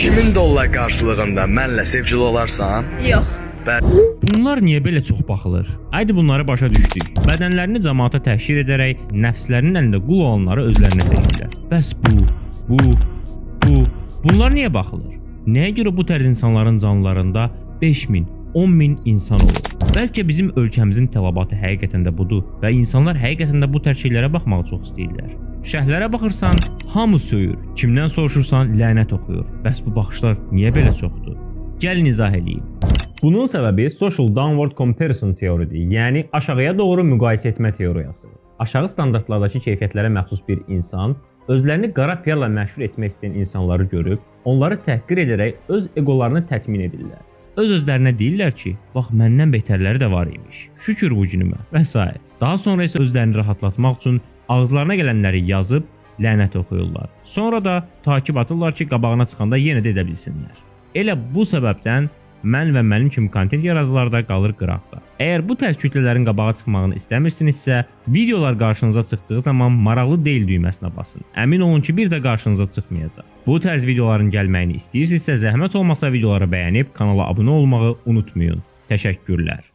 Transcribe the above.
2000 dollar qarşılığında mənlə sevgili olarsan? Yox. Bunlar niyə belə çox baxılır? Haydi bunları başa düşdük. Bədənlərini cəmaata təhşir edərək nəfslərinin əlində qul olanları özlərinə seçirlər. Bəs bunlar niyə baxılır? Nəyə görə bu tərz insanların canlılarında 5000, 10000 insan olur? Bəlkə bizim ölkəmizin tələbatı həqiqətən də budur və insanlar həqiqətən də bu tərz şeylərə baxmağı çox istəyirlər. Şərhlərə baxırsan, hamı söyür. Kimdən soruşursan, lənət oxuyur. Bəs bu baxışlar niyə belə çoxdur? Gəlin izah edeyim. Bunun səbəbi social downward comparison teoridir, yəni aşağıya doğru müqayisə etmə teoriyasıdır. Aşağı standartlardakı keyfiyyətlərə məxsus bir insan özlərini qara piyarla məşhur etmək istəyən insanları görüb, onları təhqir edərək öz egolarını tətmin edirlər. Öz-özlərinə deyirlər ki, bax məndən betərləri də var imiş, şükür bu günümə və s. Daha sonra isə özlərini rahatlatmaq üçün ağızlarına gələnləri yazıb lənət oxuyurlar. Sonra da takib atırlar ki, qabağına çıxanda yenə də edə bilsinlər. Elə bu səbəbdən mən və mənim kimi kontent yaradıcıları da qalır qıraqda. Əgər bu tərz kütlələrin qabağa çıxmağını istəmirsinizsə, videolar qarşınıza çıxdığı zaman maraqlı deyil düyməsinə basın. Əmin olun ki, bir də qarşınıza çıxmayacaq. Bu tərz videoların gəlməyini istəyirsinizsə, zəhmət olmasa videoları bəyənib kanala abunə olmağı unutmayın. Təşəkkürlər.